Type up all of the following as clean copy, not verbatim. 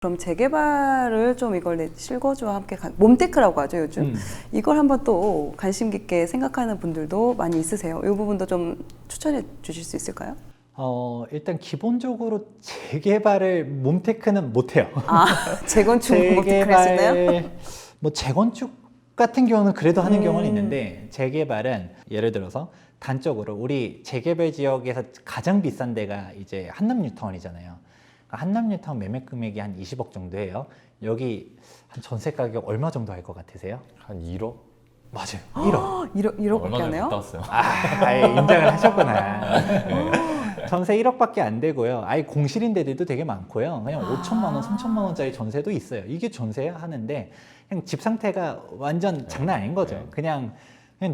그럼 재개발을 좀 이걸 실거주와 함께 몸테크라고 하죠 요즘. 이걸 한번 또 관심 깊게 생각하는 분들도 많이 있으세요. 이 부분도 좀 추천해 주실 수 있을까요? 일단 기본적으로 재개발을 몸테크는 못해요. 아, 재건축 몸테크를 하시나요? 뭐 재건축 같은 경우는 그래도 하는 경우는 있는데 재개발은 예를 들어서 단적으로 우리 재개발 지역에서 가장 비싼 데가 이제 한남뉴타운이잖아요. 한남뉴타운 매매 금액이 한 20억 정도 해요. 여기 한 전세 가격 얼마 정도 할 것 같으세요? 한 1억? 맞아요. 1억. 1억밖에 얼마 안 전에 해요? 갔다 왔어요. 인정을 하셨구나. 전세 1억밖에 안 되고요. 아예 공실인 데들도 되게 많고요. 그냥 5천만 원, 3천만 원짜리 전세도 있어요. 이게 전세야 하는데 그냥 집 상태가 완전 장난 아닌 거죠. 그냥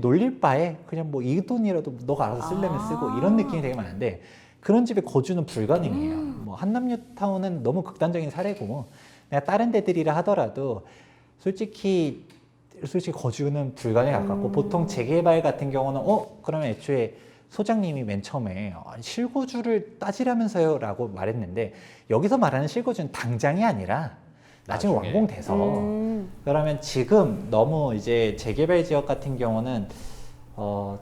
놀릴 바에 그냥 뭐 이 돈이라도 너가 알아서 쓰려면 쓰고 이런 느낌이 되게 많은데 그런 집에 거주는 불가능해요. 뭐 한남뉴타운은 너무 극단적인 사례고 내가 다른 데들이라 하더라도 솔직히 거주는 불가능에 가깝고 보통 재개발 같은 경우는 그러면 애초에 소장님이 맨 처음에 실거주를 따지라면서요 라고 말했는데 여기서 말하는 실거주는 당장이 아니라 나중에 완공돼서 그러면 지금 너무 이제 재개발 지역 같은 경우는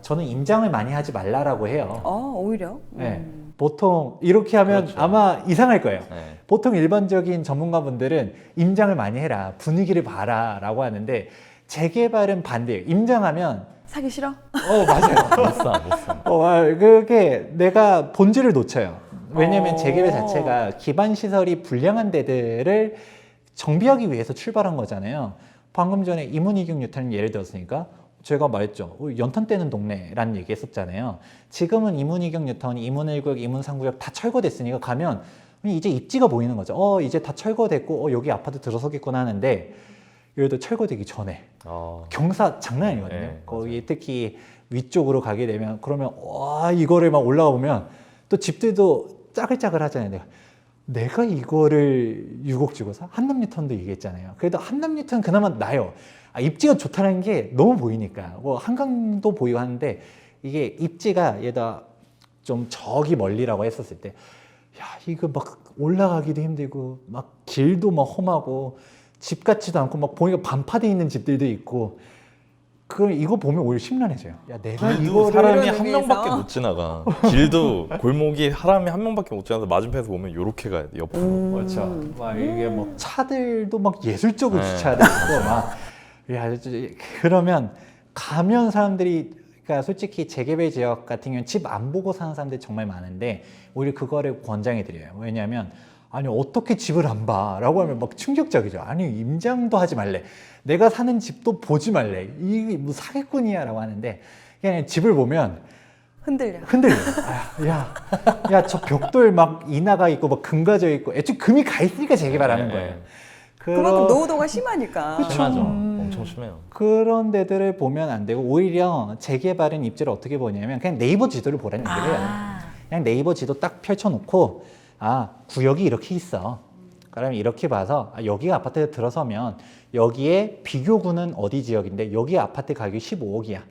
저는 임장을 많이 하지 말라라고 해요. 오히려? 네. 보통 이렇게 하면 그렇죠. 아마 이상할 거예요. 네. 보통 일반적인 전문가분들은 임장을 많이 해라, 분위기를 봐라 라고 하는데 재개발은 반대예요. 임장하면 사기 싫어? 맞아요. 못 사. 그게 내가 본질을 놓쳐요. 왜냐면 재개발 자체가 기반 시설이 불량한 데들을 정비하기 위해서 출발한 거잖아요. 방금 전에 이문이경 뉴타운 예를 들었으니까 제가 말했죠. 연탄 떼는 동네라는 얘기 했었잖아요. 지금은 이문이경 뉴타운이 이문 1구역, 이문 3구역 다 철거됐으니까 가면 이제 입지가 보이는 거죠. 이제 다 철거됐고 여기 아파트 들어서겠구나 하는데 예를 들어 철거되기 전에 경사 장난 아니거든요. 네, 거기 특히 위쪽으로 가게 되면 그러면 와 이거를 막 올라가 보면 또 집들도 짜글짜글 하잖아요. 내가 이거를 6억 주고 사? 한남뉴타운도 얘기했잖아요. 그래도 한남뉴타운은 그나마 나요. 입지가 좋다는 게 너무 보이니까 뭐 한강도 보이고 하는데 이게 입지가 얘다 좀 저기 멀리라고 했었을 때 야 이거 막 올라가기도 힘들고 막 길도 막 험하고 집 같지도 않고 막 보니까 반파돼 있는 집들도 있고 그 이거 보면 오히려 심란해져요. 야 내가 이거 사람이 이런 한 의미에서? 명밖에 못 지나가. 길도 골목이 사람이 한 명밖에 못 지나서 맞은편에서 보면 이렇게 가야 돼. 옆으로. 그렇죠. 막 이게 뭐 차들도 막 예술적으로 네. 주차돼 있고 막 그러면 가면 사람들이 그러니까 솔직히 재개발 지역 같은 경우는 집 안 보고 사는 사람들이 정말 많은데 오히려 그거를 권장해 드려요. 왜냐하면 아니 어떻게 집을 안 봐? 라고 하면 막 충격적이죠. 아니 임장도 하지 말래. 내가 사는 집도 보지 말래. 이게 뭐 사기꾼이야 라고 하는데 그냥 집을 보면 흔들려. 야 저 벽돌 막 인화가 있고 막 금 가져 있고 애초에 금이 가 있으니까 재개발하는 거예요. 그만큼 노후도가 심하니까. 심하죠. 엄청 심해요. 그런 데들을 보면 안 되고 오히려 재개발은 입지를 어떻게 보냐면 그냥 네이버 지도를 보라는 얘기를 해요. 그냥 네이버 지도 딱 펼쳐놓고 구역이 이렇게 있어. 그러면 이렇게 봐서 여기가 아파트에 들어서면 여기에 비교구는 어디 지역인데 여기 아파트 가격이 15억이야.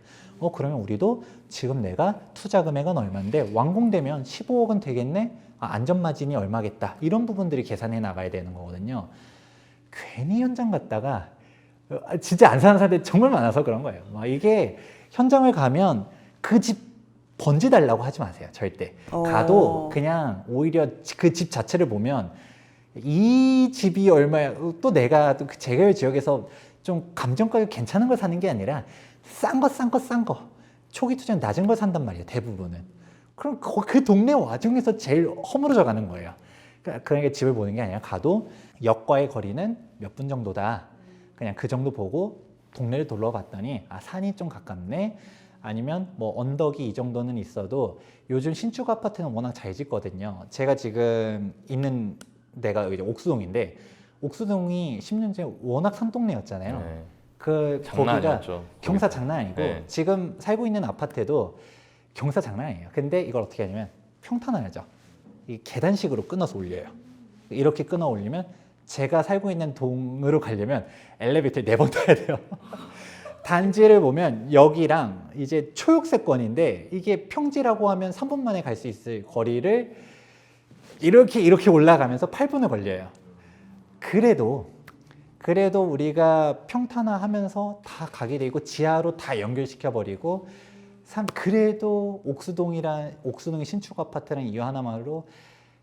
그러면 우리도 지금 내가 투자 금액은 얼마인데 완공되면 15억은 되겠네? 안전마진이 얼마겠다. 이런 부분들이 계산해 나가야 되는 거거든요. 괜히 현장 갔다가 진짜 안 사는 사람들이 정말 많아서 그런 거예요. 이게 현장을 가면 그 집 번지 달라고 하지 마세요. 절대. 가도 그냥 오히려 그 집 자체를 보면 이 집이 얼마야. 또 내가 또 그 재개발 지역에서 좀 감정가격 괜찮은 걸 사는 게 아니라 싼 거. 초기 투자는 낮은 걸 산단 말이에요. 대부분은. 그럼 그 동네 와중에서 제일 허물어져 가는 거예요. 그러니까 집을 보는 게 아니라 가도 역과의 거리는 몇 분 정도다. 그냥 그 정도 보고 동네를 둘러봤더니 산이 좀 가깝네. 아니면 뭐 언덕이 이 정도는 있어도 요즘 신축 아파트는 워낙 잘 짓거든요. 제가 지금 있는 데가 이제 옥수동인데 옥수동이 10년 전에 워낙 산동네였잖아요. 네. 거기가 아니었죠. 경사 장난 아니고 네. 지금 살고 있는 아파트도 경사 장난 아니에요. 근데 이걸 어떻게 하냐면 평탄화하죠. 이 계단식으로 끊어서 올려요. 이렇게 끊어 올리면 제가 살고 있는 동으로 가려면 엘리베이터를 4번 타야 돼요. 단지를 보면 여기랑 이제 초록색권인데 이게 평지라고 하면 3분 만에 갈 수 있을 거리를 이렇게 올라가면서 8분을 걸려요. 그래도 우리가 평탄화하면서 다 가게 되고 지하로 다 연결시켜 버리고 그래도 옥수동의 신축 아파트라는 이유 하나만으로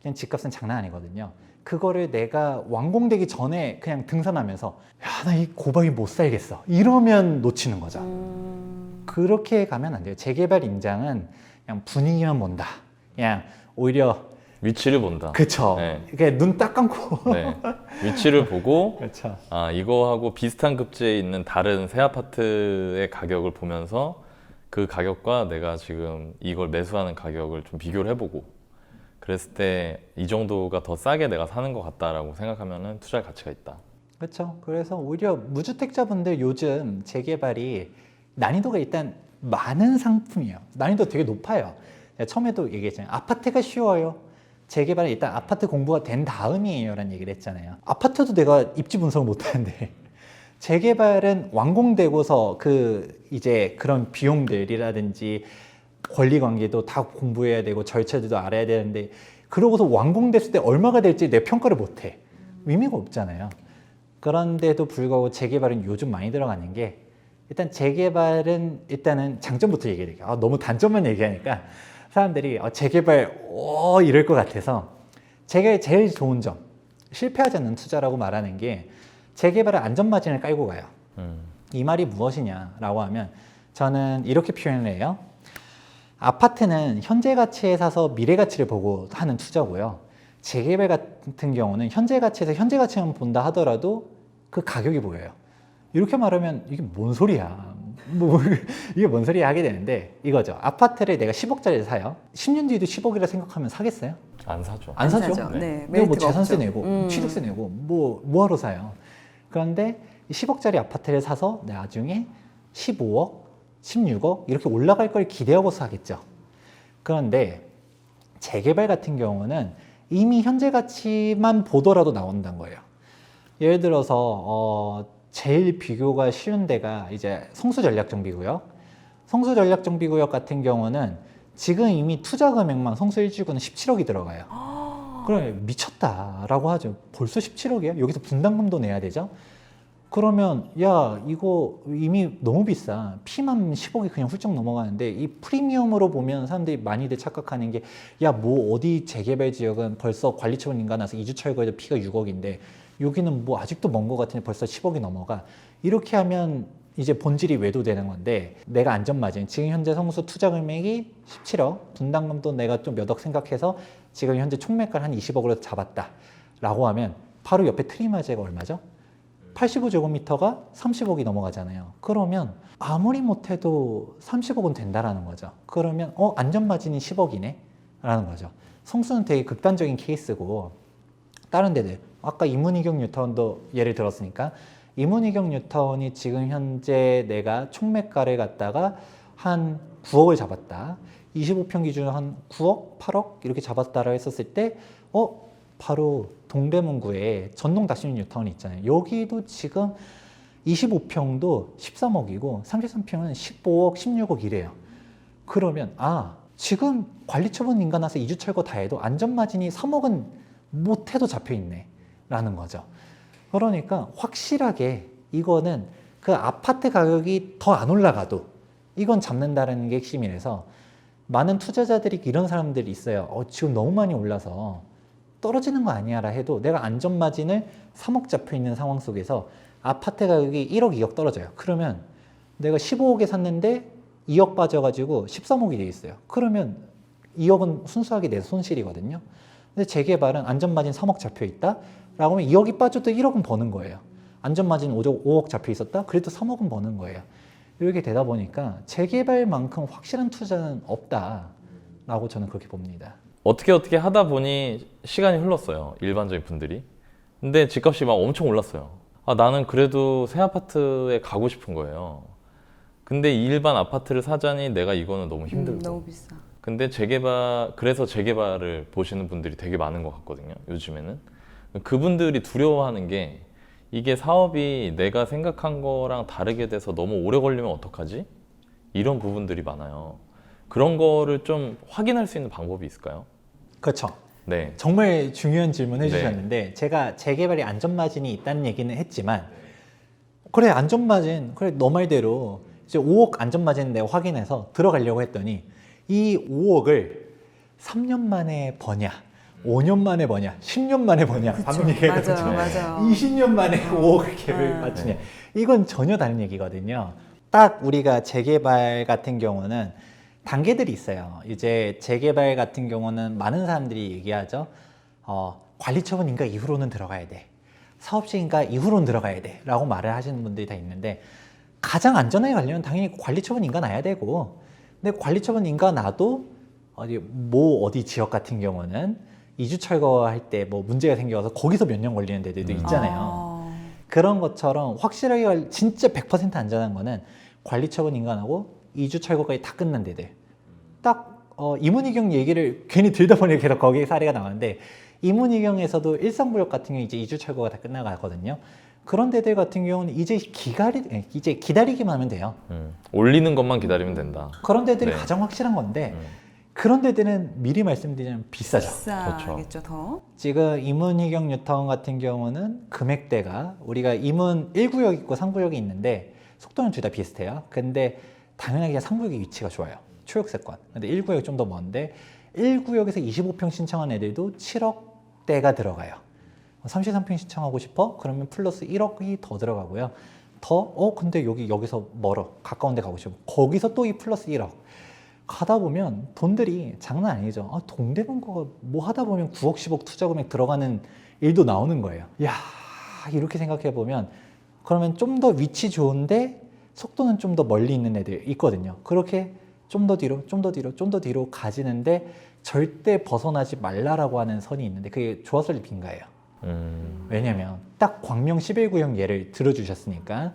그냥 집값은 장난 아니거든요. 그거를 내가 완공되기 전에 그냥 등산하면서 야, 나 이 고박이 못 살겠어 이러면 놓치는 거죠. 그렇게 가면 안 돼요. 재개발 임장은 그냥 분위기만 본다. 그냥 오히려 위치를 본다. 그쵸. 네. 이렇게 눈 딱 감고. 네. 위치를 보고 그렇죠. 아 이거하고 비슷한 급지에 있는 다른 새 아파트의 가격을 보면서 그 가격과 내가 지금 이걸 매수하는 가격을 좀 비교를 해보고 그랬을 때 이 정도가 더 싸게 내가 사는 것 같다라고 생각하면은 투자할 가치가 있다. 그렇죠. 그래서 오히려 무주택자분들 요즘 재개발이 난이도가 일단 많은 상품이에요. 난이도 되게 높아요. 제가 처음에도 얘기했잖아요. 아파트가 쉬워요. 재개발은 일단 아파트 공부가 된 다음이에요 라는 얘기를 했잖아요. 아파트도 내가 입지 분석을 못하는데 재개발은 완공되고서 이제 그런 비용들이라든지 권리관계도 다 공부해야 되고 절차들도 알아야 되는데 그러고서 완공됐을 때 얼마가 될지 내 평가를 못해. 의미가 없잖아요. 그런데도 불구하고 재개발은 요즘 많이 들어가는 게 일단 재개발은 일단은 장점부터 얘기해드릴게요. 너무 단점만 얘기하니까 사람들이 재개발 이럴 것 같아서 제가 제일 좋은 점 실패하지 않는 투자라고 말하는 게 재개발은 안전마진을 깔고 가요. 이 말이 무엇이냐라고 하면 저는 이렇게 표현을 해요. 아파트는 현재 가치에 사서 미래 가치를 보고 하는 투자고요. 재개발 같은 경우는 현재 가치에서 현재 가치만 본다 하더라도 그 가격이 보여요. 이렇게 말하면 이게 뭔 소리야? 이게 뭔 소리야 하게 되는데 이거죠. 아파트를 내가 10억짜리를 사요. 10년 뒤에도 10억이라 생각하면 사겠어요? 안 사죠. 안 사죠. 네. 뭐 메리트가 재산세 없죠. 내고 취득세 내고 뭐하러 사요? 그런데 10억짜리 아파트를 사서 나중에 15억, 16억 이렇게 올라갈 걸 기대하고 사겠죠. 그런데 재개발 같은 경우는 이미 현재 가치만 보더라도 나온다는 거예요. 예를 들어서 제일 비교가 쉬운 데가 이제 성수전략정비구역. 성수전략정비구역 같은 경우는 지금 이미 투자 금액만 성수 1지구는 17억이 들어가요. 그래 미쳤다라고 하죠. 벌써 17억이야? 여기서 분담금도 내야 되죠? 그러면 야 이거 이미 너무 비싸. 피만 10억이 그냥 훌쩍 넘어가는데 이 프리미엄으로 보면 사람들이 많이들 착각하는 게 야 뭐 어디 재개발 지역은 벌써 관리처분 인가나서 2주 철거해도 피가 6억인데 여기는 뭐 아직도 먼 것 같은데 벌써 10억이 넘어가. 이렇게 하면 이제 본질이 외도되는 건데 내가 안전마진 지금 현재 성수 투자 금액이 17억 분담금도 내가 좀 몇 억 생각해서 지금 현재 총매가를 한 20억으로 잡았다 라고 하면 바로 옆에 트리마제가 얼마죠? 85제곱미터가 30억이 넘어가잖아요. 그러면 아무리 못해도 30억은 된다라는 거죠. 그러면 안전마진이 10억이네 라는 거죠. 성수는 되게 극단적인 케이스고 다른 데들 아까 이문희경 뉴타운도 예를 들었으니까 이문희경 뉴타운이 지금 현재 내가 총매가를 갖다가 한 9억을 잡았다. 25평 기준으로 한 9억, 8억 이렇게 잡았다라고 했었을 때 바로 동대문구에 전동 다시는 뉴타운이 있잖아요. 여기도 지금 25평도 13억이고 33평은 15억, 16억 이래요. 그러면 지금 관리처분 인가나서 2주 철거 다 해도 안전마진이 3억은 못해도 잡혀있네 라는 거죠. 그러니까 확실하게 이거는 그 아파트 가격이 더 안 올라가도 이건 잡는다는 게 핵심이라서 많은 투자자들이 이런 사람들이 있어요. 지금 너무 많이 올라서 떨어지는 거 아니야라 해도 내가 안전마진을 3억 잡혀있는 상황 속에서 아파트 가격이 1억, 2억 떨어져요. 그러면 내가 15억에 샀는데 2억 빠져가지고 13억이 돼 있어요. 그러면 2억은 순수하게 내 손실이거든요. 근데 재개발은 안전마진 3억 잡혀있다? 라고 하면 2억이 빠져도 1억은 버는 거예요. 안전마진 5억 잡혀있었다? 그래도 3억은 버는 거예요. 이렇게 되다 보니까 재개발만큼 확실한 투자는 없다라고 저는 그렇게 봅니다. 어떻게 하다 보니 시간이 흘렀어요. 일반적인 분들이. 근데 집값이 막 엄청 올랐어요. 나는 그래도 새 아파트에 가고 싶은 거예요. 근데 이 일반 아파트를 사자니 내가 이거는 너무 힘들고. 너무 비싸. 근데 그래서 재개발을 보시는 분들이 되게 많은 것 같거든요. 요즘에는. 그분들이 두려워하는 게 이게 사업이 내가 생각한 거랑 다르게 돼서 너무 오래 걸리면 어떡하지? 이런 부분들이 많아요. 그런 거를 좀 확인할 수 있는 방법이 있을까요? 그렇죠. 네. 정말 중요한 질문 네. 해주셨는데 제가 재개발이 안전마진이 있다는 얘기는 했지만 그래 안전마진 그래 너 말대로 이제 5억 안전마진 내가 확인해서 들어가려고 했더니 이 5억을 3년 만에 버냐 5년 만에 버냐 10년 만에 버냐 방금 얘기했죠. 맞아요. 20년 만에 5억을 갭을 네. 맞추냐 이건 전혀 다른 얘기거든요. 딱 우리가 재개발 같은 경우는 단계들이 있어요. 이제 재개발 같은 경우는 많은 사람들이 얘기하죠. 관리처분 인가 이후로는 들어가야 돼. 사업시 인가 이후로는 들어가야 돼. 라고 말을 하시는 분들이 다 있는데 가장 안전하게 가려면 당연히 관리처분 인가 나야 되고 근데 관리처분 인가 나도 어디 지역 같은 경우는 이주 철거할 때 뭐 문제가 생겨서 거기서 몇 년 걸리는 데들도 있잖아요. 그런 것처럼 확실하게 진짜 100% 안전한 거는 관리처분 인가나고 이주 철거까지 다 끝난 데들. 딱 이문희경 얘기를 괜히 들다 보니까 계속 거기 사례가 나왔는데 이문희경에서도 일성구역 같은 경우 이제 이주 철거가 다 끝나가거든요. 그런 데들 같은 경우는 이제 기다리기만 하면 돼요. 올리는 것만 기다리면 된다. 그런 데들이 네. 가장 확실한 건데 그런 데들은 미리 말씀드리자면 비싸죠. 비싸겠죠, 더. 지금 이문희경 뉴타운 같은 경우는 금액대가 우리가 이문 1구역 있고 3구역이 있는데 속도는 둘 다 비슷해요. 근데 당연하게 3구역의 위치가 좋아요. 초역세권. 근데 1구역이 좀 더 먼데 1구역에서 25평 신청한 애들도 7억대가 들어가요. 33평 신청하고 싶어? 그러면 플러스 1억이 더 들어가고요. 근데 여기서 멀어. 가까운 데 가고 싶어. 거기서 또 이 플러스 1억. 가다 보면 돈들이 장난 아니죠. 동대문구가 뭐 하다 보면 9억, 10억 투자 금액 들어가는 일도 나오는 거예요. 야, 이렇게 생각해 보면 그러면 좀 더 위치 좋은데 속도는 좀 더 멀리 있는 애들 있거든요. 그렇게 좀 더 뒤로, 좀 더 뒤로, 좀 더 뒤로 가지는데 절대 벗어나지 말라라고 하는 선이 있는데 그게 조합설립 빈가예요. 왜냐면 딱 광명 11구역 예를 들어주셨으니까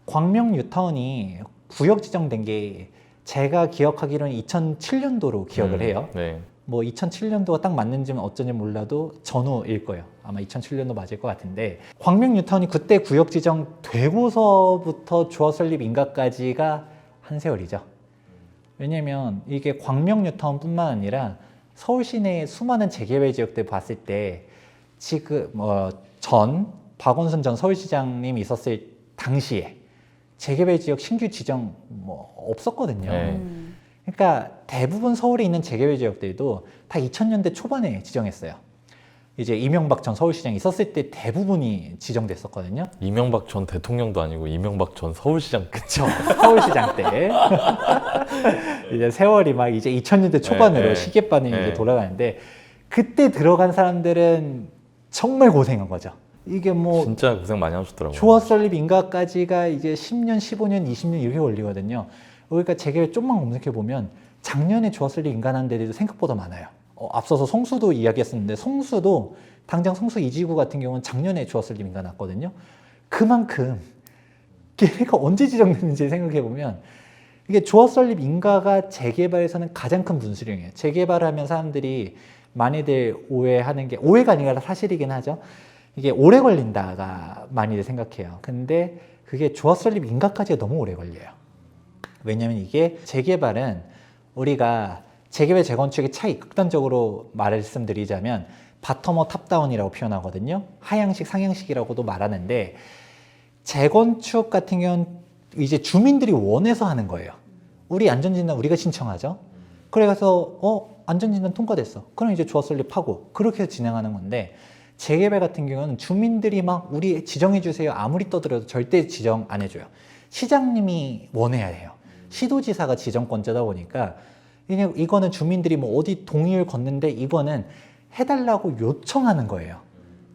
광명 뉴타운이 구역 지정된 게 제가 기억하기로는 2007년도로 기억을 해요. 네. 뭐 2007년도가 딱 맞는지는 어쩐지 몰라도 전후일 거예요. 아마 2007년도 맞을 것 같은데 광명 뉴타운이 그때 구역 지정 되고서부터 조합 설립 인가까지가 한 세월이죠. 왜냐면 이게 광명 뉴타운뿐만 아니라 서울 시내의 수많은 재개발 지역들 봤을 때 지금 박원순 전 서울시장님이 있었을 당시에 재개발 지역 신규 지정 없었거든요. 네. 그러니까 대부분 서울에 있는 재개발 지역들도 다 2000년대 초반에 지정했어요. 이제 이명박 전 서울시장이 있었을 때 대부분이 지정됐었거든요. 이명박 전 대통령도 아니고 이명박 전 서울시장. 그쵸. 서울시장 때. 이제 세월이 막 이제 2000년대 초반으로 네, 시계반이 네. 이제 돌아가는데 그때 들어간 사람들은 정말 고생한 거죠. 이게 뭐 진짜 고생 많이 하셨더라고요. 조합 설립 인가까지가 이제 10년, 15년, 20년 이렇게 걸리거든요. 그러니까 재개발 좀만 검색해 보면 작년에 조합 설립 인가한 데들도 생각보다 많아요. 앞서서 성수도 이야기했었는데 성수도 당장 성수 2지구 같은 경우는 작년에 조합 설립 인가 났거든요. 그만큼 걔네가 언제 지정됐는지 생각해 보면 이게 조합 설립 인가가 재개발에서는 가장 큰 분수령이에요. 재개발하면 사람들이 많이들 오해하는 게 오해가 아니라 사실이긴 하죠. 이게 오래 걸린다가 많이들 생각해요. 근데 그게 조합 설립 인가까지가 너무 오래 걸려요. 왜냐면 이게 재개발은 우리가 재개발 재건축의 차이 극단적으로 말씀드리자면 바텀업 탑다운이라고 표현하거든요. 하향식 상향식이라고도 말하는데 재건축 같은 경우는 이제 주민들이 원해서 하는 거예요. 우리 안전진단 우리가 신청하죠. 그래서 안전진단 통과됐어. 그럼 이제 조합 설립하고 그렇게 해서 진행하는 건데 재개발 같은 경우는 주민들이 막 우리 지정해 주세요 아무리 떠들어도 절대 지정 안 해줘요. 시장님이 원해야 해요. 시도지사가 지정권자다 보니까 이거는 주민들이 뭐 어디 동의를 걷는데 이거는 해달라고 요청하는 거예요.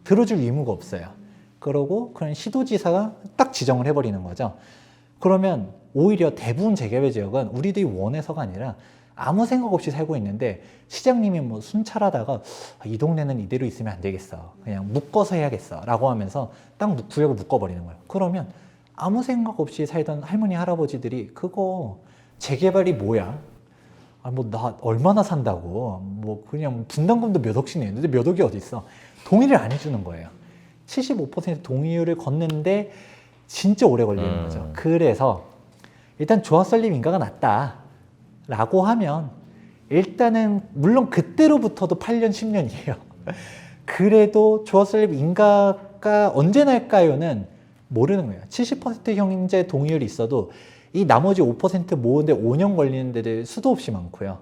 들어줄 의무가 없어요. 그러고 그런 시도지사가 딱 지정을 해버리는 거죠. 그러면 오히려 대부분 재개발 지역은 우리들이 원해서가 아니라 아무 생각 없이 살고 있는데 시장님이 뭐 순찰하다가 이 동네는 이대로 있으면 안 되겠어. 그냥 묶어서 해야겠어. 라고 하면서 딱 구역을 묶어버리는 거예요. 그러면 아무 생각 없이 살던 할머니, 할아버지들이 그거 재개발이 뭐야? 나 얼마나 산다고. 그냥 분담금도 몇 억씩 내는데 몇 억이 어디 있어. 동의를 안 해주는 거예요. 75% 동의율을 걷는데 진짜 오래 걸리는 거죠. 그래서 일단 조합 설립 인가가 낮다. 라고 하면 일단은 물론 그때로부터도 8년, 10년이에요. 그래도 조합설립 인가가 언제 날까요는 모르는 거예요. 70% 형제 동의율이 있어도 이 나머지 5% 모으는데 5년 걸리는 데들 수도 없이 많고요.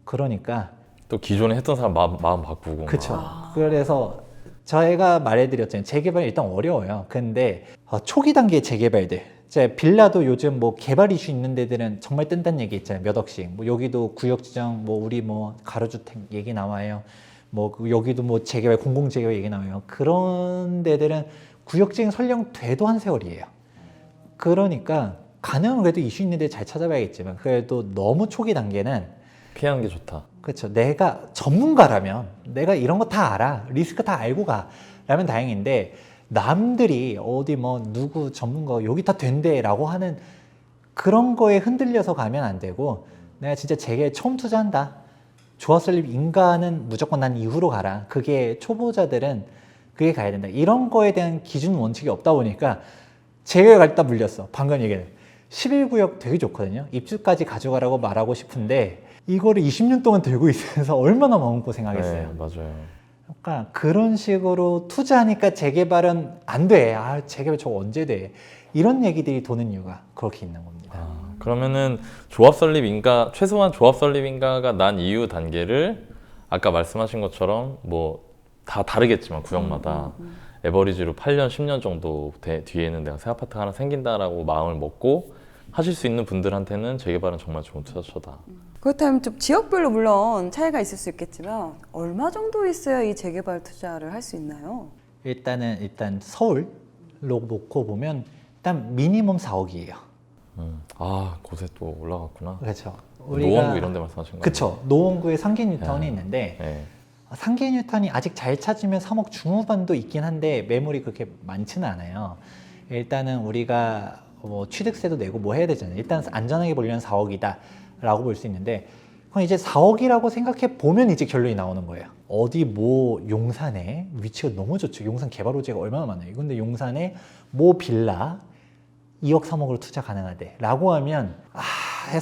그러니까 또 기존에 했던 사람 마음 바꾸고. 그렇죠. 그래서 저희가 말해드렸잖아요. 재개발이 일단 어려워요. 근데 초기 단계 재개발들, 제 빌라도 요즘 뭐 개발 이슈 있는 데들은 정말 뜬다는 얘기 있잖아요. 몇 억씩. 뭐 여기도 구역 지정, 뭐 우리 뭐 가로주택 얘기 나와요. 뭐 여기도 뭐 재개발, 공공 재개발 얘기 나와요. 그런 데들은 구역 지정 설령 돼도 한 세월이에요. 그러니까 가능한 그래도 이슈 있는 데 잘 찾아봐야겠지만 그래도 너무 초기 단계는 피하는 게 좋다. 그렇죠. 내가 전문가라면 내가 이런 거 다 알아. 리스크 다 알고 가. 라면 다행인데 남들이 어디 뭐 누구 전문가 여기 다 된대 라고 하는 그런 거에 흔들려서 가면 안 되고 내가 진짜 재계에 처음 투자한다. 조합설립 인가는 무조건 난 이후로 가라. 그게 초보자들은 그게 가야 된다. 이런 거에 대한 기준 원칙이 없다 보니까 재계에 갈다 물렸어. 방금 얘기한 11구역 되게 좋거든요. 입주까지 가져가라고 말하고 싶은데 이거를 20년 동안 들고 있으면서 얼마나 마음고생하겠어요. 네, 맞아요. 그러니까 그런 식으로 투자하니까 재개발은 안 돼. 아, 재개발 저거 언제 돼? 이런 얘기들이 도는 이유가 그렇게 있는 겁니다. 그러면은 조합 설립 인가, 최소한 조합 설립 인가가 난 이후 단계를 아까 말씀하신 것처럼 뭐 다 다르겠지만 구역마다 에버리지로 8년, 10년 정도 뒤에는 내가 새 아파트가 하나 생긴다라고 마음을 먹고 하실 수 있는 분들한테는 재개발은 정말 좋은 투자처다. 그렇다면 좀 지역별로 물론 차이가 있을 수 있겠지만 얼마 정도 있어야 이 재개발 투자를 할 수 있나요? 일단 서울로 놓고 보면 일단 미니멈 4억이에요. 아, 곳에 또 올라갔구나. 그렇죠. 노원구 이런 데 말씀하신 거예요? 그렇죠. 노원구에 상계 뉴턴이 있는데 네. 상계 뉴턴이 아직 잘 찾으면 3억 중후반도 있긴 한데 매물이 그렇게 많지는 않아요. 일단은 우리가 뭐 취득세도 내고 뭐 해야 되잖아요. 일단 안전하게 보려면 4억이다 라고 볼 수 있는데 그럼 이제 4억이라고 생각해 보면 이제 결론이 나오는 거예요. 어디 뭐 용산에 위치가 너무 좋죠. 용산 개발 호재가 얼마나 많아요. 근데 용산에 뭐 빌라 2억 3억으로 투자 가능하대 라고 하면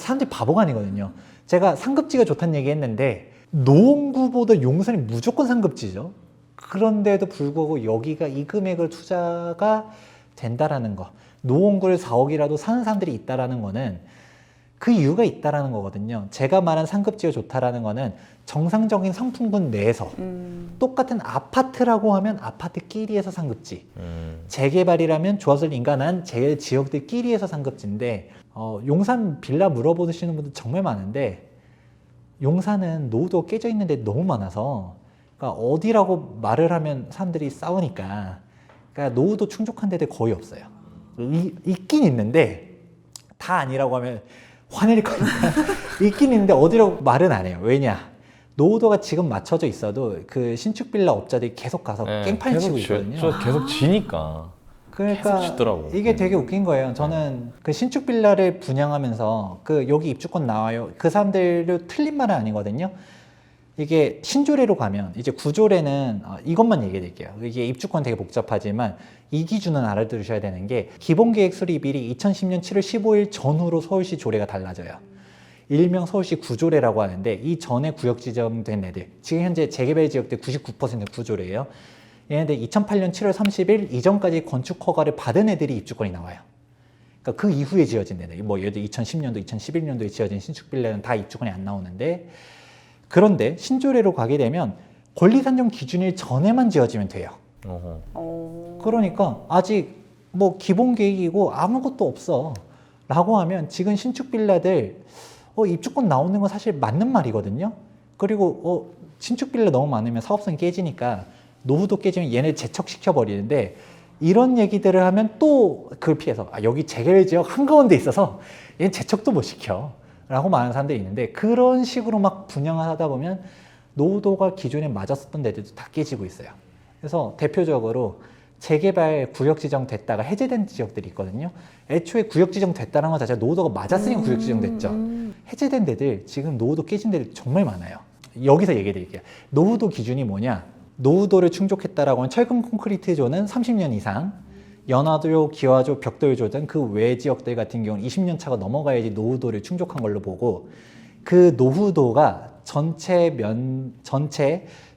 사람들이 바보가 아니거든요. 제가 상급지가 좋다는 얘기 했는데 노원구보다 용산이 무조건 상급지죠. 그런데도 불구하고 여기가 이 금액을 투자가 된다라는 거, 노원구를 4억이라도 사는 사람들이 있다라는 거는 그 이유가 있다라는 거거든요. 제가 말한 상급지가 좋다라는 거는 정상적인 상품군 내에서 똑같은 아파트라고 하면 아파트끼리에서 상급지, 재개발이라면 조합설 인가난 제 지역들끼리에서 상급지인데 용산 빌라 물어보시는 분들 정말 많은데 용산은 노후도 깨져 있는 데 너무 많아서 그러니까 어디라고 말을 하면 사람들이 싸우니까 그러니까 노후도 충족한 데들 거의 없어요. 있긴 있는데 다 아니라고 하면 화낼 거니까 있긴 있는데 어디라고 말은 안 해요. 왜냐? 노후도가 지금 맞춰져 있어도 그 신축 빌라 업자들이 계속 가서 깽판 치고 있거든요. 계속 지니까. 그러니까 계속 짓더라고. 이게 되게 웃긴 거예요. 저는 그 신축 빌라를 분양하면서 그 여기 입주권 나와요. 그 사람들로 틀린 말은 아니거든요. 이게 신조례로 가면 이제 구조례는 이것만 얘기해 드릴게요. 이게 입주권 되게 복잡하지만 이 기준은 알아두셔야 되는 게 기본계획 수립일이 2010년 7월 15일 전후로 서울시 조례가 달라져요. 일명 서울시 구조례라고 하는데 이 전에 구역 지정된 애들 지금 현재 재개발 지역들 99% 구조례예요. 얘네들 2008년 7월 30일 이전까지 건축 허가를 받은 애들이 입주권이 나와요. 그러니까 그 이후에 지어진 애들 뭐 예를 들어 2010년도, 2011년도에 지어진 신축 빌라는 다 입주권이 안 나오는데 그런데 신조례로 가게 되면 권리산정 기준일 전에만 지어지면 돼요. 그러니까 아직 뭐 기본 계획이고 아무것도 없어 라고 하면 지금 신축 빌라들 입주권 나오는 건 사실 맞는 말이거든요. 그리고 신축 빌라 너무 많으면 사업성이 깨지니까 노후도 깨지면 얘네 재척시켜 버리는데 이런 얘기들을 하면 또 그걸 피해서 여기 재개발 지역 한가운데 있어서 얘는 재척도 못 시켜 라고 말하는 사람들이 있는데 그런 식으로 막 분양을 하다 보면 노후도가 기존에 맞았었던 데들도 다 깨지고 있어요. 그래서 대표적으로 재개발 구역 지정 됐다가 해제된 지역들이 있거든요. 애초에 구역 지정 됐다는 것 자체가 노후도가 맞았으니까 구역 지정 됐죠. 해제된 데들 지금 노후도 깨진 데들 정말 많아요. 여기서 얘기해 드릴게요. 노후도 기준이 뭐냐? 노후도를 충족했다라고 하면 철근 콘크리트조는 30년 이상, 연화도, 기와조, 벽돌조 등 그 외 지역들 같은 경우는 20년 차가 넘어가야지 노후도를 충족한 걸로 보고 그 노후도가 전체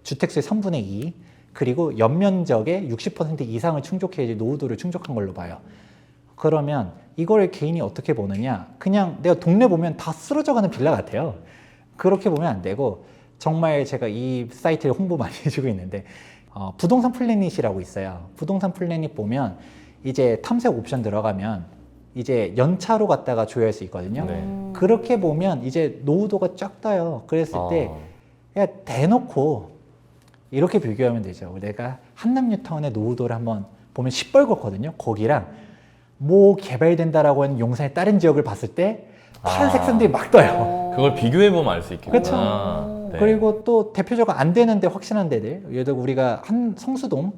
주택수의 3분의 2 그리고 연면적의 60% 이상을 충족해야지 노후도를 충족한 걸로 봐요. 그러면 이걸 개인이 어떻게 보느냐? 그냥 내가 동네 보면 다 쓰러져가는 빌라 같아요. 그렇게 보면 안 되고 정말 제가 이 사이트를 홍보 많이 해주고 있는데 부동산 플래닛이라고 있어요. 부동산 플래닛 보면 이제 탐색 옵션 들어가면 이제 연차로 갖다가 조회할 수 있거든요. 네. 그렇게 보면 이제 노후도가 쫙 떠요. 그랬을 때 그냥 대놓고 이렇게 비교하면 되죠. 내가 한남뉴타운의 노후도를 한번 보면 시뻘겋거든요. 거기랑 뭐 개발된다라고 하는 용산의 다른 지역을 봤을 때 파란색 선들이 막 떠요. 그걸 비교해 보면 알 수 있겠구나. 그렇죠. 네. 그리고 또 대표적으로 안 되는데 확실한 데들, 예를 들어 우리가 한 성수동이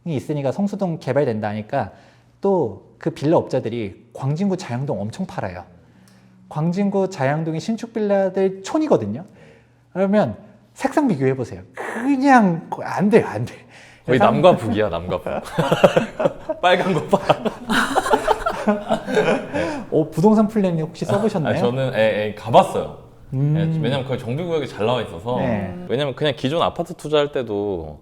있으니까 성수동 개발된다 하니까 또 그 빌라 업자들이 광진구 자양동 엄청 팔아요. 광진구 자양동이 신축 빌라들 촌이거든요. 그러면 색상 비교해 보세요. 그냥 안 돼요, 안 돼. 거의 남과 북이야, 남과 북. 빨간 거 봐. 부동산 플래닝 혹시 써보셨나요? 저는 가봤어요. 왜냐면 거기 정비구역이 잘 나와 있어서. 네. 왜냐면 그냥 기존 아파트 투자할 때도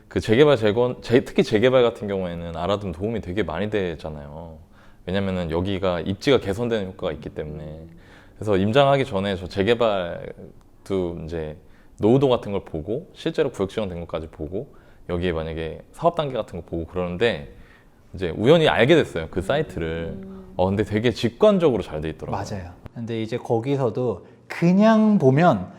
그 재개발, 특히 재개발 같은 경우에는 알아두면 도움이 되게 많이 되잖아요. 왜냐면은 여기가 입지가 개선되는 효과가 있기 때문에. 그래서 임장하기 전에 저 재개발도 이제 노후도 같은 걸 보고 실제로 구역 지정된 것까지 보고 여기에 만약에 사업 단계 같은 거 보고 그러는데 이제 우연히 알게 됐어요. 그 사이트를. 근데 되게 직관적으로 잘 돼 있더라고요. 맞아요. 근데 이제 거기서도 그냥 보면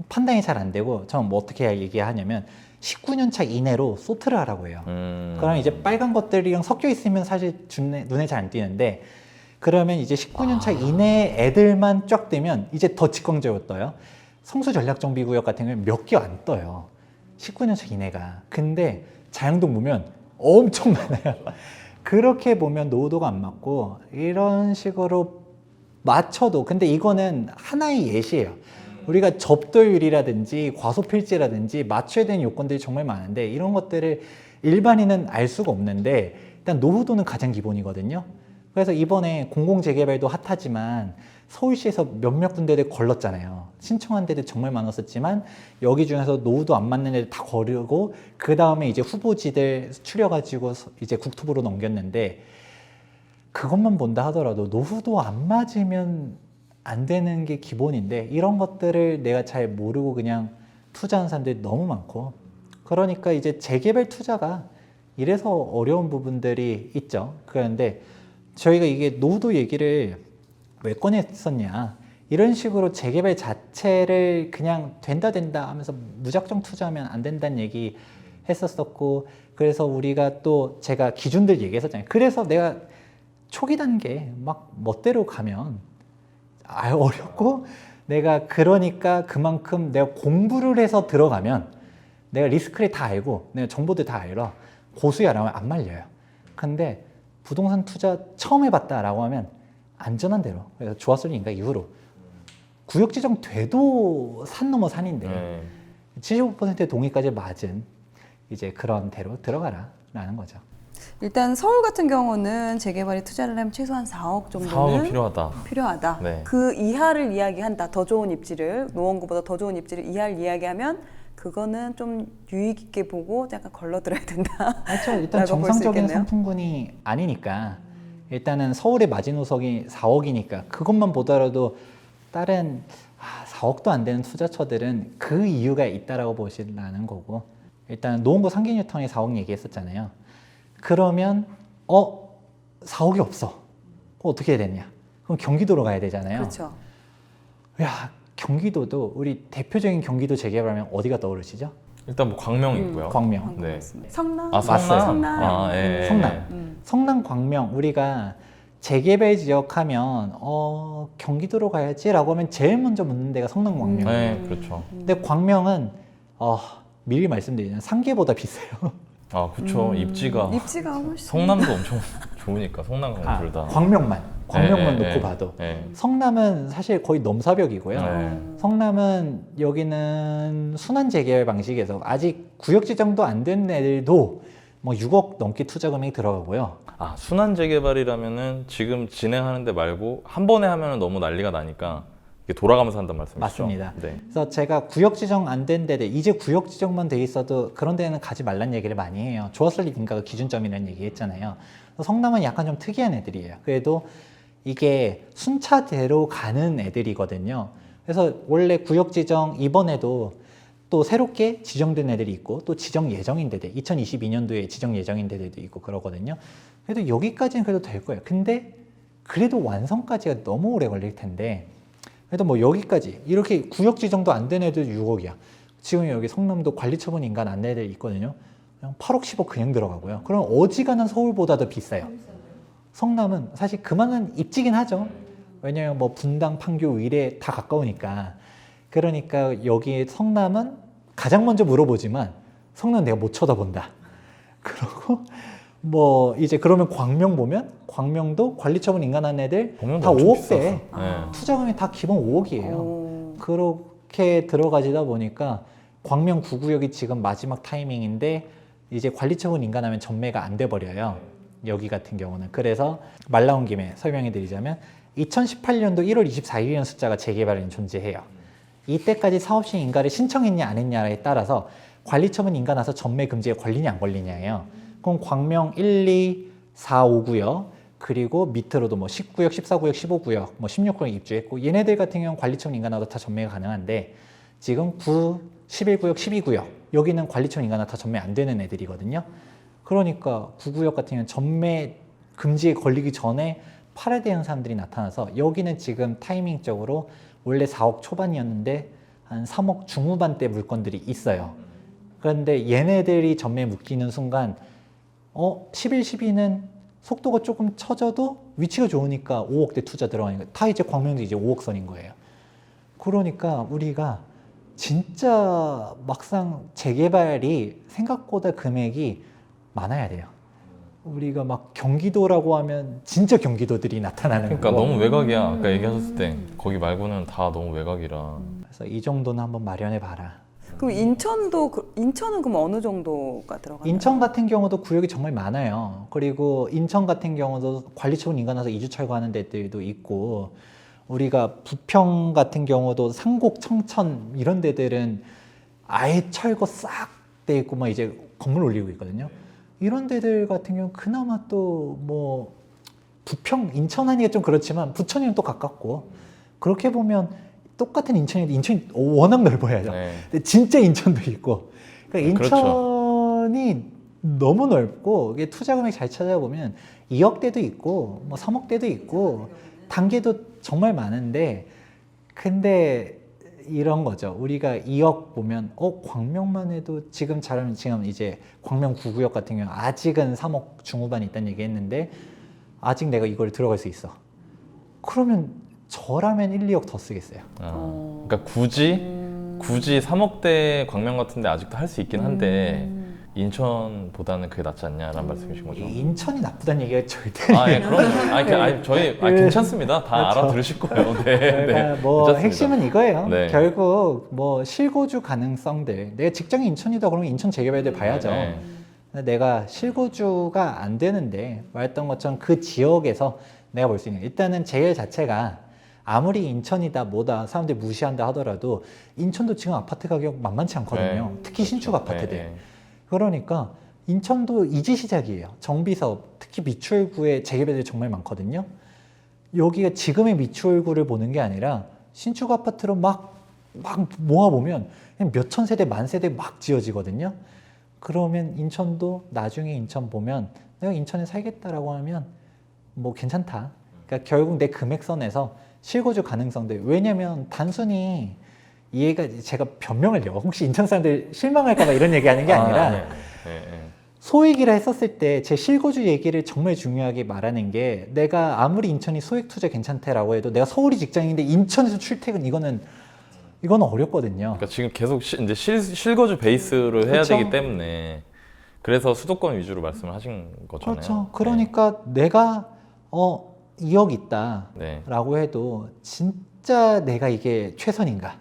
판단이 잘 안 되고 저는 뭐 어떻게 얘기하냐면 19년 차 이내로 소트를 하라고 해요. 그럼 이제 빨간 것들이랑 섞여 있으면 사실 눈에 잘 안 띄는데 그러면 이제 19년 차 이내 애들만 쫙 뜨면 이제 더 직관적으로 떠요. 성수 전략정비구역 같은 경우는 몇 개 안 떠요. 19년 차 이내가. 근데 자양동 보면 엄청 많아요. 그렇게 보면 노후도가 안 맞고 이런 식으로 맞춰도 근데 이거는 하나의 예시예요. 우리가 접도율이라든지 과소필지라든지 맞춰야 되는 요건들이 정말 많은데 이런 것들을 일반인은 알 수가 없는데 일단 노후도는 가장 기본이거든요. 그래서 이번에 공공재개발도 핫하지만 서울시에서 몇몇 군데들 걸렀잖아요. 신청한 데들 정말 많았었지만 여기 중에서 노후도 안 맞는 애들 다 거르고 그 다음에 이제 후보지들 추려가지고 이제 국토부로 넘겼는데 그것만 본다 하더라도 노후도 안 맞으면 안 되는 게 기본인데 이런 것들을 내가 잘 모르고 그냥 투자하는 사람들이 너무 많고 그러니까 이제 재개발 투자가 이래서 어려운 부분들이 있죠. 그런데 저희가 이게 노후도 얘기를 왜 꺼냈었냐 이런 식으로 재개발 자체를 그냥 된다 하면서 무작정 투자하면 안 된다는 얘기 했었었고 그래서 우리가 또 제가 기준들 얘기했었잖아요. 그래서 내가 초기 단계 막 멋대로 가면 어렵고 내가 그러니까 그만큼 내가 공부를 해서 들어가면 내가 리스크를 다 알고 내가 정보들 다 알아 고수야라고 하면 안 말려요. 근데 부동산 투자 처음 해봤다라고 하면 안전한 대로 그래서 좋았을리니까 이후로 구역 지정 돼도 산 넘어 산인데 75%의 동의까지 맞은 이제 그런 대로 들어가라라는 거죠. 일단 서울 같은 경우는 재개발에 투자를 하면 최소한 4억 정도는 4억은 필요하다. 네. 그 이하를 이야기한다. 더 좋은 입지를 노원구보다 더 좋은 입지를 이하를 이야기하면 그거는 좀 유익 있게 보고 약간 걸러들어야 된다. 그렇죠. 일단 정상적인 상품군이 아니니까 일단은 서울의 마지노선이 4억이니까 그것만 보더라도 다른 4억도 안 되는 투자처들은 그 이유가 있다라고 보시라는 거고 일단 노원구 상계뉴타운에 4억 얘기했었잖아요. 그러면 4억이 없어. 그럼 어떻게 해야 되냐? 그럼 경기도로 가야 되잖아요. 그렇죠. 야 경기도도 우리 대표적인 경기도 재개발하면 어디가 떠오르시죠? 일단 뭐 광명 있고요. 광명. 네. 성남. 성남. 예. 성남. 성남 광명 우리가 재개발 지역 하면 경기도로 가야지라고 하면 제일 먼저 묻는 데가 성남 광명. 네, 그렇죠. 근데 광명은 미리 말씀드리면 상계보다 비싸요. 그렇죠. 입지가 훨씬. 성남도 엄청 좋으니까 성남 광명 둘 다. 광명만 놓고 봐도 성남은 사실 거의 넘사벽이고요. 성남은 여기는 순환 재개발 방식에서 아직 구역 지정도 안 된 애들도 뭐 6억 넘게 투자 금액이 들어가고요. 순환 재개발이라면은 지금 진행하는 데 말고 한 번에 하면은 너무 난리가 나니까 이게 돌아가면서 한단 말씀이시죠? 맞습니다. 네. 그래서 제가 구역 지정 안 된 데들, 이제 구역 지정만 돼 있어도 그런 데는 가지 말란 얘기를 많이 해요. 좋았을 리인가가 기준점이라는 얘기 했잖아요. 성남은 약간 좀 특이한 애들이에요. 그래도 이게 순차대로 가는 애들이거든요. 그래서 원래 구역 지정 이번에도 또 새롭게 지정된 애들이 있고 또 지정 예정인 데들, 2022년도에 지정 예정인 데들도 있고 그러거든요. 그래도 여기까지는 그래도 될 거예요. 근데 그래도 완성까지가 너무 오래 걸릴 텐데, 그래도 뭐 여기까지 이렇게 구역 지정도 안 된 애들 6억이야. 지금 여기 성남도 관리처분 인간 안 된 애들 있거든요. 그냥 8억 10억 그냥 들어가고요. 그럼 어지간한 서울보다 더 비싸요. 성남은 사실 그만한 입지긴 하죠. 왜냐면 뭐 분당, 판교, 위례 다 가까우니까. 그러니까 여기 성남은 가장 먼저 물어보지만 성남 내가 못 쳐다본다. 그러고 뭐 이제 그러면 광명 보면 광명도 관리처분 인간한 애들 광명도 다 엄청 5억대. 비싸서. 네. 투자금이 다 기본 5억이에요. 오. 그렇게 들어가지다 보니까 광명 9구역이 지금 마지막 타이밍인데 이제 관리처분 인간하면 전매가 안 돼 버려요. 여기 같은 경우는. 그래서 말 나온 김에 설명해 드리자면 2018년도 1월 24일이라는 숫자가 재개발은 존재해요. 이때까지 사업시 인가를 신청했냐 안 했냐에 따라서 관리처분 인가 나서 전매 금지에 걸리냐 안 걸리냐예요. 그럼 광명 1, 2, 4, 5구역 그리고 밑으로도 뭐 10구역, 14구역, 15구역, 뭐 16구역 입주했고 얘네들 같은 경우는 관리처분 인가 나도 다 전매가 가능한데 지금 9, 11구역, 12구역 여기는 관리처분 인가 나다 전매 안 되는 애들이거든요. 그러니까 9구역 같은 경우는 전매 금지에 걸리기 전에 팔아야 되는 사람들이 나타나서 여기는 지금 타이밍적으로 원래 4억 초반이었는데 한 3억 중후반대 물건들이 있어요. 그런데 얘네들이 전매에 묶이는 순간 11, 12는 속도가 조금 처져도 위치가 좋으니까 5억대 투자 들어가니까 다 이제 광명도 이제 5억 선인 거예요. 그러니까 우리가 진짜 막상 재개발이 생각보다 금액이 많아야 돼요. 우리가 막 경기도라고 하면 진짜 경기도들이 나타나는 그러니까 거고. 너무 외곽이야. 아까 얘기하셨을 때 거기 말고는 다 너무 외곽이라. 그래서 이 정도는 한번 마련해 봐라. 그럼 인천은 그럼 어느 정도가 들어가나요? 인천 같은 경우도 구역이 정말 많아요. 그리고 인천 같은 경우도 관리처분 인가나서 이주 철거하는 데들도 있고 우리가 부평 같은 경우도 상곡, 청천 이런 데들은 아예 철거 싹 돼 있고 막 이제 건물 올리고 있거든요. 이런 데들 같은 경우 그나마 또 뭐 부평, 인천 하니까 좀 그렇지만 부천이랑 또 가깝고 그렇게 보면 똑같은 인천인데 인천이 워낙 넓어야죠. 네. 근데 진짜 인천도 있고 그러니까 그렇죠. 인천이 너무 넓고 이게 투자 금액 잘 찾아보면 2억대도 있고 뭐 3억대도 있고 단계도 정말 많은데 근데 이런 거죠. 우리가 2억 보면 광명만 해도 지금 잘하면 지금 이제 광명 9구역 같은 경우 아직은 3억 중후반이 있다는 얘기 했는데 아직 내가 이걸 들어갈 수 있어. 그러면 저라면 1, 2억 더 쓰겠어요. 그러니까 굳이 3억대 광명 같은데 아직도 할 수 있긴 한데 인천보다는 그게 낫지 않냐라는 말씀이신 거죠. 인천이 나쁘다는 얘기가 절대 아, 예, 그럼 저희 괜찮습니다. 다 그렇죠. 알아들으실 거예요. 네, 그러니까 뭐 괜찮습니다. 핵심은 이거예요. 네. 결국 뭐 실거주 가능성들. 내가 직장이 인천이다 그러면 인천 재개발들 봐야죠. 네. 근데 내가 실거주가 안 되는데 말했던 것처럼 그 지역에서 내가 볼 수 있는 일단은 재개 자체가 아무리 인천이다 뭐다 사람들이 무시한다 하더라도 인천도 지금 아파트 가격 만만치 않거든요. 네. 특히 신축 아파트들. 네. 그러니까 인천도 이제 시작이에요. 정비사업, 특히 미추홀구에 재개발들이 정말 많거든요. 여기가 지금의 미추홀구를 보는 게 아니라 신축 아파트로 막 모아보면 그냥 몇천 세대, 만 세대 막 지어지거든요. 그러면 인천도 나중에 인천 보면 내가 인천에 살겠다라고 하면 뭐 괜찮다. 그러니까 결국 내 금액선에서 실거주 가능성들. 왜냐면 단순히 이해가 제가 변명을요. 혹시 인천 사람들 실망할까봐 이런 얘기하는 게 아니라 네. 소액이라 했었을 때 제 실거주 얘기를 정말 중요하게 말하는 게 내가 아무리 인천이 소액 투자 괜찮다라고 해도 내가 서울이 직장인데 인천에서 출퇴근 이거는 어렵거든요. 그러니까 지금 계속 이제 실거주 베이스를 해야 그렇죠. 되기 때문에 그래서 수도권 위주로 말씀을 하신 거잖아요. 그렇죠. 그러니까 내가 2억 있다라고 네. 해도 진짜 내가 이게 최선인가?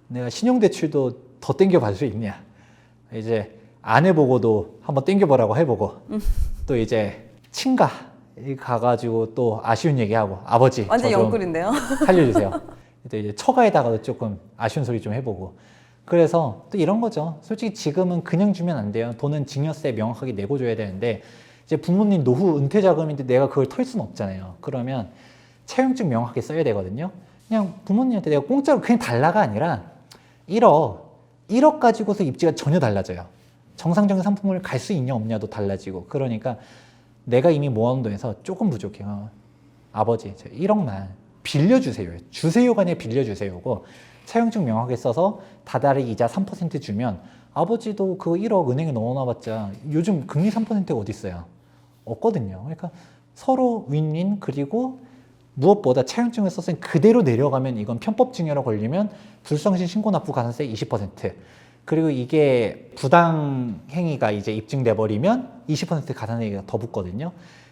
내가 신용대출도 더 땡겨받을 수 있냐? 이제 아내 보고도 한번 땡겨보라고 해보고 또 이제 친가 가가지고 또 아쉬운 얘기하고 아버지 완전 저 좀 영끌인데요. 살려주세요. 이제 처가에다가도 조금 아쉬운 소리 좀 해보고. 그래서 또 이런 거죠. 솔직히 지금은 그냥 주면 안 돼요. 돈은 증여세 명확하게 내고 줘야 되는데 이제 부모님 노후 은퇴 자금인데 내가 그걸 털 수는 없잖아요. 그러면 차용증 명확하게 써야 되거든요. 그냥 부모님한테 내가 공짜로 그냥 달라가 아니라 1억 가지고서 입지가 전혀 달라져요. 정상적인 상품을 갈 수 있냐 없냐도 달라지고. 그러니까 내가 이미 모아놓은 돈에서 조금 부족해요. 아버지 1억만 빌려주세요. 주세요가 아니라 빌려주세요고, 차용증 명확하게 써서 다달이 이자 3% 주면 아버지도 그 1억 은행에 넣어놔봤자 요즘 금리 3%가 어디 있어요? 없거든요. 그러니까 서로 윈윈. 그리고 무엇보다 차용증을 썼으니 그대로 내려가면 이건 편법 증여로 걸리면 불성실 신고납부 가산세 20%, 그리고 이게 부당 행위가 이제 입증돼 버리면 20% 가산세가 더 붙거든요.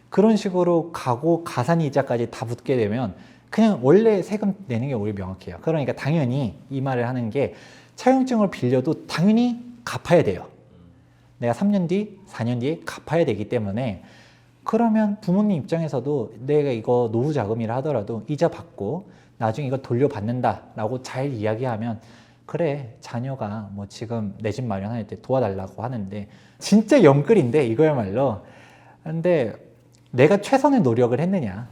그런 식으로 가고 가산이자까지 다 붙게 되면 그냥 원래 세금 내는 게 오히려 명확해요. 그러니까 당연히 이 말을 하는 게 차용증을 빌려도 당연히 갚아야 돼요. 내가 3년 뒤, 4년 뒤에 갚아야 되기 때문에, 그러면 부모님 입장에서도 내가 이거 노후 자금이라 하더라도 이자 받고 나중에 이거 돌려받는다라고 잘 이야기하면, 그래 자녀가 뭐 지금 내 집 마련할 때 도와달라고 하는데 진짜 영끌인데 이거야말로. 근데 내가 최선의 노력을 했느냐.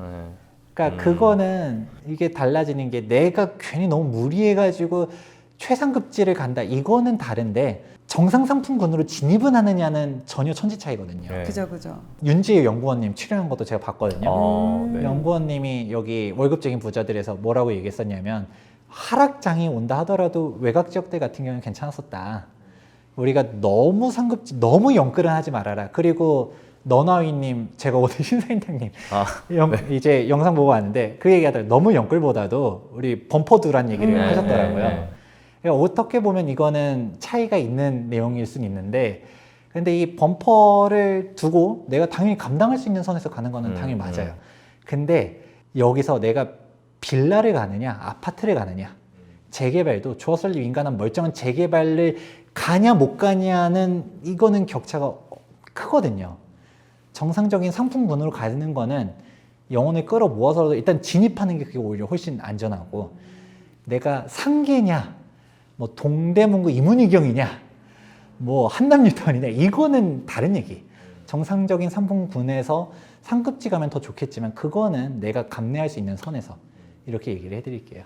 그러니까 그거는 이게 달라지는 게 내가 괜히 너무 무리해가지고 최상급지를 간다, 이거는 다른데 정상 상품군으로 진입은 하느냐는 전혀 천지 차이거든요. 네. 그죠. 윤지혜 연구원님 출연한 것도 제가 봤거든요. 네. 연구원님이 여기 월급쟁이 부자들에서 뭐라고 얘기했었냐면, 하락장이 온다 하더라도 외곽 지역들 같은 경우는 괜찮았었다. 우리가 너무 상급지, 너무 영끌은 하지 말아라. 그리고 너나위님, 제가 오늘 신사인장님 이제 영상 보고 왔는데 그 얘기하더라고요. 너무 영끌보다도 우리 범퍼 두란 얘기를 하셨더라고요. 그러니까 어떻게 보면 이거는 차이가 있는 내용일 수는 있는데, 근데 이 범퍼를 두고 내가 당연히 감당할 수 있는 선에서 가는 거는 당연히 맞아요. 근데 여기서 내가 빌라를 가느냐 아파트를 가느냐, 재개발도 조합설립 인간한 멀쩡한 재개발을 가냐 못 가냐는 이거는 격차가 크거든요. 정상적인 상품군으로 가는 거는 영혼을 끌어 모아서라도 일단 진입하는 게 그게 오히려 훨씬 안전하고, 내가 상계냐 뭐 동대문구 이문희경이냐 뭐 한남뉴턴이냐, 이거는 다른 얘기. 정상적인 상품군에서 상급지 가면 더 좋겠지만 그거는 내가 감내할 수 있는 선에서 이렇게 얘기를 해드릴게요.